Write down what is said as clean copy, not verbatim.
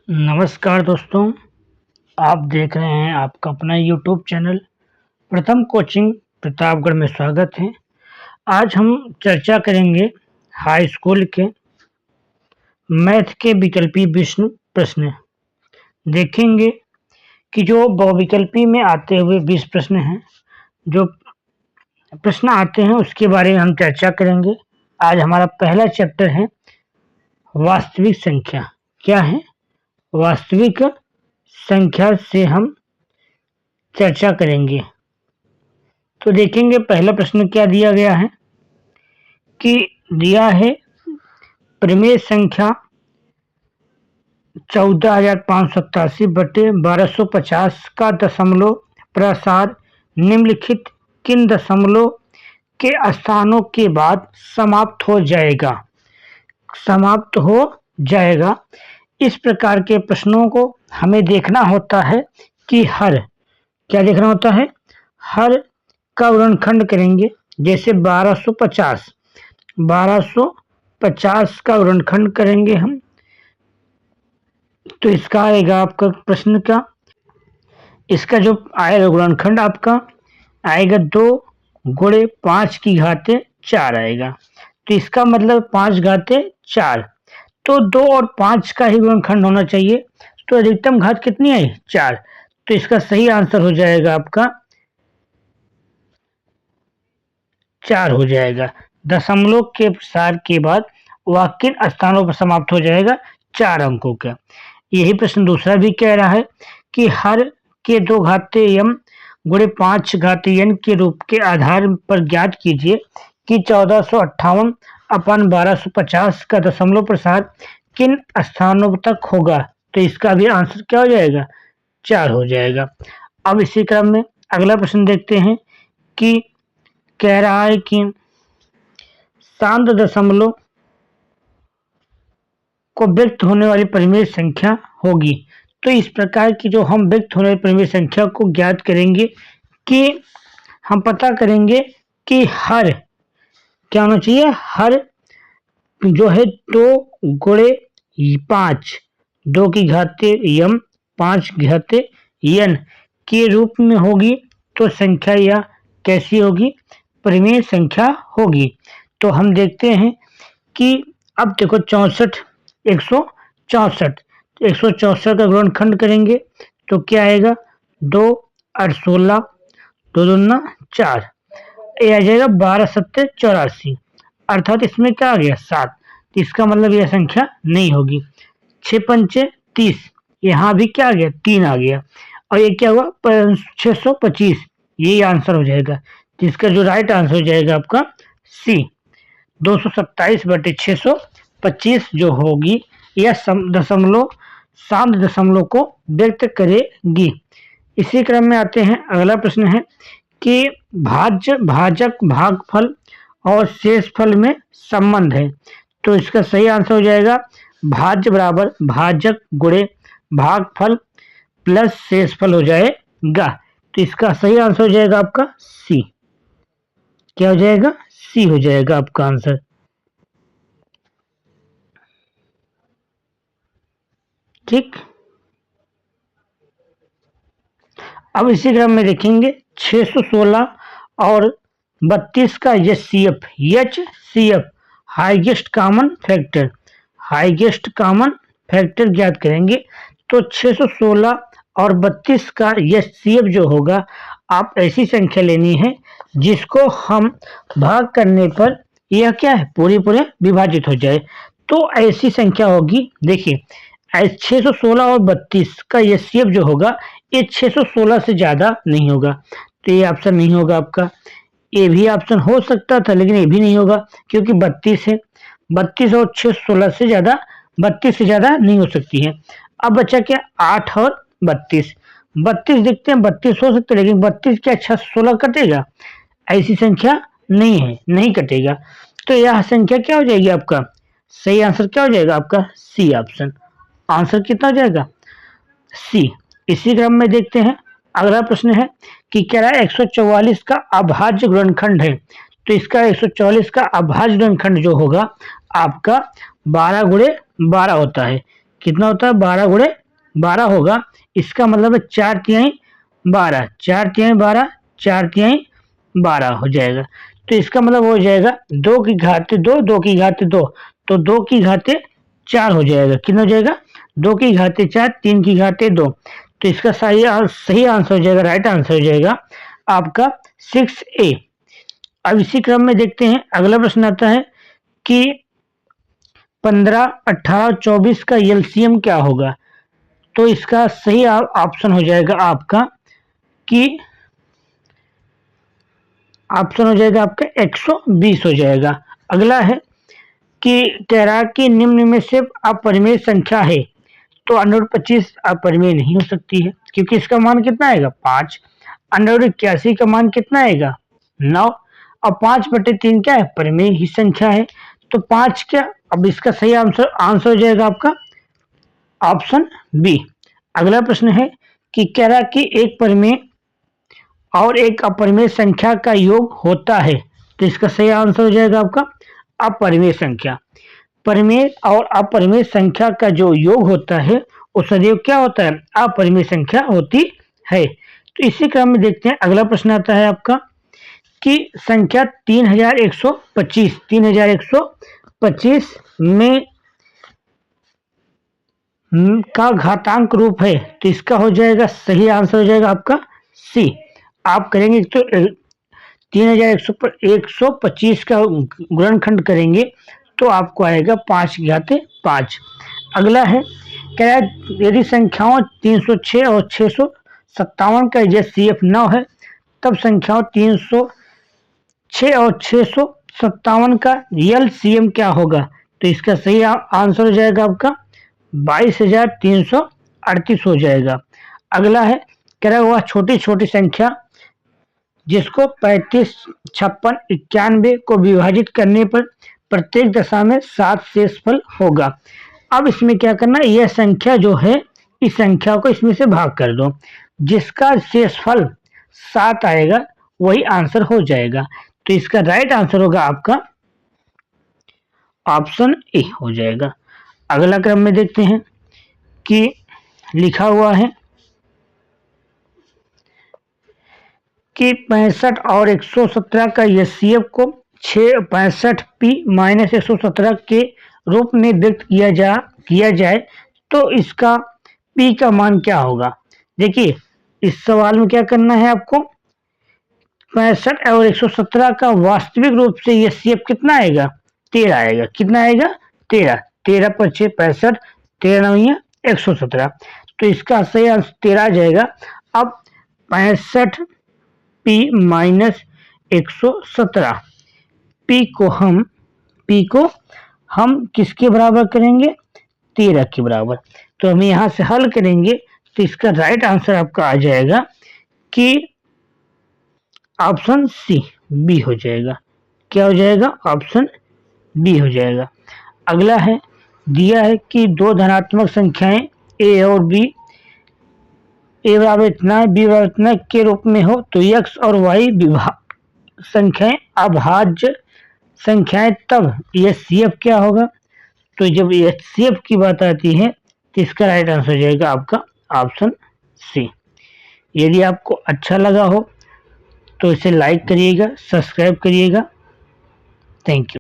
नमस्कार दोस्तों, आप देख रहे हैं आपका अपना यूट्यूब चैनल प्रथम कोचिंग प्रतापगढ़ में स्वागत है। आज हम चर्चा करेंगे हाई स्कूल के मैथ के विकल्पी प्रश्न। देखेंगे कि जो बहुविकल्पी में आते हुए 20 प्रश्न हैं, जो प्रश्न आते हैं उसके बारे में हम चर्चा करेंगे। आज हमारा पहला चैप्टर है वास्तविक संख्या। क्या है? वास्तविक संख्या से हम चर्चा करेंगे। तो देखेंगे पहला प्रश्न क्या दिया गया है कि दिया है प्रमेय संख्या 14,587 बटे 1250 का दशमलव प्रसार निम्नलिखित किन दशमलव के स्थानों के बाद समाप्त हो जाएगा। इस प्रकार के प्रश्नों को हमें देखना होता है कि क्या देखना होता है? हर का गुणनखंड करेंगे। जैसे 1250 का गुणनखंड करेंगे हम, तो इसका आएगा आपका प्रश्न का, इसका जो आएगा गुणनखंड आपका आएगा 2 गुणे 5 की घाते 4 आएगा। तो इसका मतलब 5 घाते 4, तो 2 और 5 का ही गुणनखंड होना चाहिए। तो अधिकतम घात कितनी आई? 4। तो इसका सही आंसर हो जाएगा आपका 4 हो जाएगा। दशमलव के प्रसार के बाद वह किन स्थानों पर समाप्त हो जाएगा? 4 अंकों का। यही प्रश्न दूसरा भी कह रहा है कि हर के 2 घाते m गुणे 5 घाते n के रूप के आधार पर ज्ञात कीजिए कि 1458 अपन 1250 का दशमलव प्रसार किन स्थानों तक होगा। तो इसका भी आंसर क्या हो जाएगा? 4 हो जाएगा। अब इसी क्रम में अगला प्रश्न देखते हैं कि कह रहा है कि शांत दशमलव को व्यक्त होने वाली परिमेय संख्या होगी। तो इस प्रकार की जो हम व्यक्त होने वाली परिमेय संख्या को ज्ञात करेंगे कि हम पता करेंगे कि हर क्या होना चाहिए? हर जो है 2 गुणे 5, 2 की घाते m 5 की घाते n के रूप में होगी। तो संख्या यह कैसी होगी? परिमेय संख्या होगी। तो हम देखते हैं कि अब देखो 164 का गुणनखंड करेंगे तो क्या आएगा? 2 8 16, 2 दूना 4, ये आ जाएगा 12 7 84, अर्थात इसमें क्या आ गया? 7। तो इसका मतलब यह संख्या नहीं होगी। 6 पंचे 30, यहाँ भी क्या आ गया? 3 आ गया। और ये क्या हुआ? 625, यही आंसर हो जाएगा। जिसका जो राइट आंसर हो जाएगा आपका सी, 227 बटे 625 जो होगी यह दशमलव शांत दशमलव को व्यक्त करेगी। इसी क्रम में आते हैं अगला प्रश्न है कि भाज्य भाजक भागफल और शेषफल में संबंध है। तो इसका सही आंसर हो जाएगा भाज्य बराबर भाजक गुणे भागफल प्लस शेषफल हो जाएगा। तो इसका सही आंसर हो जाएगा आपका सी। क्या हो जाएगा? सी हो जाएगा आपका आंसर। ठीक, अब इसी क्रम में देखेंगे 616 और 32 का HCF हाईएस्ट कॉमन फैक्टर ज्ञात करेंगे। तो 616 और 32 का HCF जो होगा, आप ऐसी संख्या लेनी है जिसको हम भाग करने पर यह क्या है? पूरे विभाजित हो जाए। तो ऐसी संख्या होगी, देखिए 616 और 32 का HCF जो होगा ये 616 से ज्यादा नहीं होगा। तो ये ऑप्शन नहीं होगा आपका। ये भी ऑप्शन हो सकता था लेकिन ये भी नहीं होगा क्योंकि 32 है। 32 और 616 से ज्यादा 32 से ज्यादा नहीं हो सकती है। अब बचा क्या? 8 और 32। 32 देखते हैं, 32 हो सकता है लेकिन 32 क्या 616 कटेगा? ऐसी संख्या नहीं है, नहीं कटेगा। तो यह संख्या क्या हो जाएगी आपका? सही आंसर क्या हो जाएगा आपका? C option. आंसर कितना हो जाएगा? सी। इसी क्रम में देखते हैं अगला प्रश्न है कि कह रहा है 144 का अभाज्य गुणनखंड है। तो इसका 144 का अभाज्य गुणनखंड जो होगा आपका 12 गुणे 12 होता है। कितना होता है 12 गुणे 12 होगा। इसका मतलब है 4 तिहाई 12, 4 तिहाई 12, 4 तिहाई 12 हो जाएगा। तो इसका मतलब हो जाएगा 2 की घात 2, 2 की घात 2, तो 2 की घात 4 हो जाएगा। कितना हो जाएगा 2 की घात 4, 3 की घात 2। तो इसका सही आंसर हो जाएगा, राइट आंसर हो जाएगा आपका 6A। अब इसी क्रम में देखते हैं अगला प्रश्न आता है कि 15, 18, 24 का एलसीएम क्या होगा। तो इसका सही ऑप्शन हो जाएगा आपका कि ऑप्शन हो जाएगा आपका 120 हो जाएगा। अगला है कि कह रहा कि निम्न में से अपरिमेय संख्या है, तो √25 अपरिमेय नहीं हो सकती है क्योंकि इसका मान कितना आएगा 5। √81 का मान कितना आएगा 9। अब 5/3 क्या है परिमेय ही संख्या है, तो 5 क्या। अब इसका सही आंसर हो जाएगा आपका ऑप्शन बी। अगला प्रश्न है कि कह रहा कि एक परिमेय और एक अपरिमेय संख्या का योग होता है, तो इसका सही आंसर हो जाएगा आपका अपरिमेय संख्या। परिमेय और अपरिमेय संख्या का जो योग होता है वो सदैव क्या होता है अपरिमेय संख्या होती है। तो इसी क्रम में देखते हैं अगला प्रश्न आता है आपका कि संख्या 3125 में का घातांक रूप है, तो इसका हो जाएगा सही आंसर हो जाएगा आपका सी। आप करेंगे तो 3125 का गुणनखंड करेंगे तो आपको आएगा 5 की घात 5। अगला है कह रहा है यदि संख्याओं 306 और 657 का एचसीएफ 9 है, तब संख्याओं 306 और 657 का एलसीएम क्या होगा। तो इसका सही आंसर हो जाएगा आपका 22,338 हो जाएगा। अगला है कह रहा है वह छोटी छोटी संख्या जिसको 35, 56, 91 को विभाजित करने पर प्रत्येक दशा में 7 शेषफल होगा। अब इसमें क्या करना है, यह संख्या जो है इस संख्या को इसमें से भाग कर दो, जिसका शेषफल 7 आएगा वही आंसर हो जाएगा। तो इसका राइट आंसर होगा आपका ऑप्शन ए हो जाएगा। अगला क्रम में देखते हैं कि लिखा हुआ है कि 65 और 117 का एचसीएफ को 65p - 117 के रूप में व्यक्त किया जाए तो इसका p का मान क्या होगा। देखिए इस सवाल में क्या करना है आपको, 65 और 117 का वास्तविक रूप से एचसीएफ कितना आएगा 13 आएगा। कितना आएगा 13, 13 पर 6 65, 13 9 117, तो इसका सही आंसर 13 आ जाएगा। अब 65p - 117 p को हम किसके बराबर करेंगे 13 के बराबर। तो हम यहाँ से हल करेंगे तो इसका राइट आंसर आपका आ जाएगा कि ऑप्शन सी बी हो जाएगा। क्या हो जाएगा ऑप्शन बी हो जाएगा। अगला है दिया है कि दो धनात्मक संख्याएं ए और बी, ए बराबर इतना बी बराबर इतना के रूप में हो तो एक्स और वाई संख्याएं अभाज्य संख्याएं, तब एचसीएफ क्या होगा। तो जब एचसीएफ की बात आती है तो इसका राइट आंसर हो जाएगा आपका ऑप्शन सी। यदि आपको अच्छा लगा हो तो इसे लाइक करिएगा, सब्सक्राइब करिएगा। Thank you.